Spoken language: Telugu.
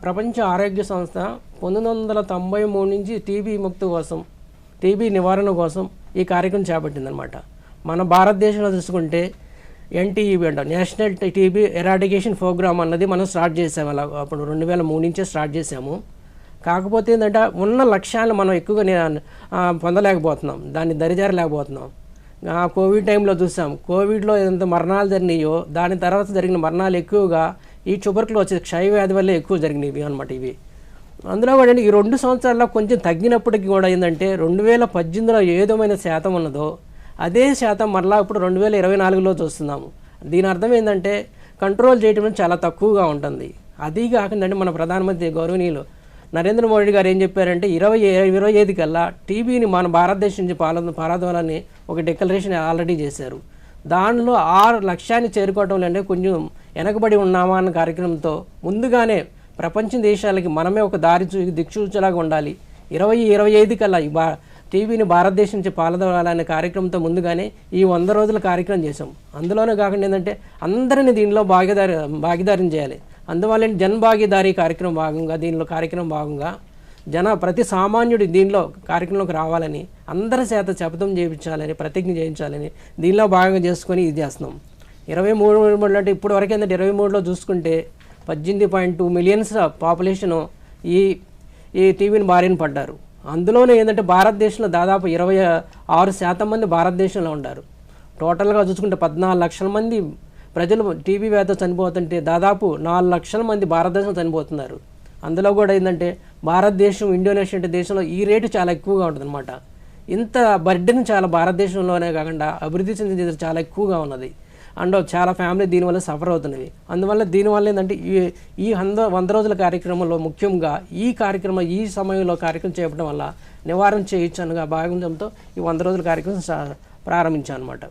ప్రపంచ ఆరోగ్య సంస్థ 1993 నుంచి టీబీ విముక్తి కోసం, టీబీ నివారణ కోసం ఈ కార్యక్రమం చేపట్టిందనమాట. మన భారతదేశంలో చూసుకుంటే ఎన్టీఈబీ అంట, నేషనల్ టీబీ ఎరాడికేషన్ ప్రోగ్రామ్ అన్నది మనం స్టార్ట్ చేసాము. అలా అప్పుడు 2003 నుంచే స్టార్ట్ చేసాము. కాకపోతే ఏంటంటే ఉన్న లక్ష్యాలను మనం ఎక్కువగా పొందలేకపోతున్నాం, దాన్ని దరిజారలేకపోతున్నాం. కోవిడ్ టైంలో చూసాం, కోవిడ్లో ఎంత మరణాలు జరిగినాయో దాని తర్వాత జరిగిన మరణాలు ఎక్కువగా ఈ ట్యూబర్క్లోసిస్ క్షయ వ్యాధి వల్లే ఎక్కువ జరిగినవి అనమాట. ఇవి అందులో కూడా ఈ 2 సంవత్సరాల్లో కొంచెం తగ్గినప్పటికీ కూడా ఏంటంటే 2018లో ఏదైనా శాతం ఉన్నదో అదే శాతం మరలా ఇప్పుడు 2024లో చూస్తున్నాము. దీని అర్థం ఏంటంటే కంట్రోల్ చేయడం చాలా తక్కువగా ఉంటుంది. అది కాకుండా మన ప్రధానమంత్రి గౌరవనీయులు నరేంద్ర మోడీ గారు ఏం చెప్పారంటే 2025 కల్లా టీబీని మన భారతదేశం నుంచి పారదోలని ఒక డిక్లరేషన్ ఆల్రెడీ చేశారు. దానిలో ఆ లక్ష్యాన్ని చేరుకోవటంలో అంటే కొంచెం వెనకబడి ఉన్నామా అన్న కార్యక్రమంతో ముందుగానే ప్రపంచ దేశాలకి మనమే ఒక దిక్సూచిలాగా ఉండాలి. 2025 కల్లా టీబీని భారతదేశం నుంచి పారదోలాలనే కార్యక్రమంతో ముందుగానే ఈ 100 రోజుల కార్యక్రమం చేసాం. అందులోనే కాకుండా ఏంటంటే అందరినీ దీనిలో భాగీదారం చేయాలి. అందువల్ల జన్ భాగీదారీ కార్యక్రమం భాగంగా కార్యక్రమం భాగంగా ప్రతి సామాన్యుడి దీనిలో కార్యక్రమంలోకి రావాలని, అందరి చేత శపథం చేయించాలని, ప్రతిజ్ఞ చేయించాలని దీనిలో భాగంగా చేసుకొని ఇది చేస్తున్నాం. 23 అంటే ఇప్పుడు వరకు ఏంటంటే 23లో చూసుకుంటే 18.2 మిలియన్స్ పాపులేషను ఈ టీబీని బారిన పడ్డారు. అందులోనే ఏంటంటే భారతదేశంలో దాదాపు 26% మంది భారతదేశంలో ఉన్నారు. టోటల్గా చూసుకుంటే 14 లక్షల మంది ప్రజలు టీబీ వ్యాధితో చనిపోతుంటే దాదాపు 4 లక్షల మంది భారతదేశంలో చనిపోతున్నారు. అందులో కూడా ఏంటంటే భారతదేశం, ఇండోనేషియా అంటే దేశంలో ఈ రేటు చాలా ఎక్కువగా ఉంటుంది అనమాట. ఇంత బర్డెన్ చాలా భారతదేశంలోనే కాకుండా అభివృద్ధి చెందిన చాలా ఎక్కువగా ఉన్నది. అండ్ చాలా ఫ్యామిలీ దీనివల్ల సఫర్ అవుతున్నవి. అందువల్ల దీనివల్ల ఏంటంటే ఈ 100 రోజుల కార్యక్రమంలో ముఖ్యంగా ఈ సమయంలో కార్యక్రమం చేయడం వల్ల నివారణ చేయొచ్చు అనగా భాగంతో ఈ 100 రోజుల కార్యక్రమం ప్రారంభించాను అనమాట.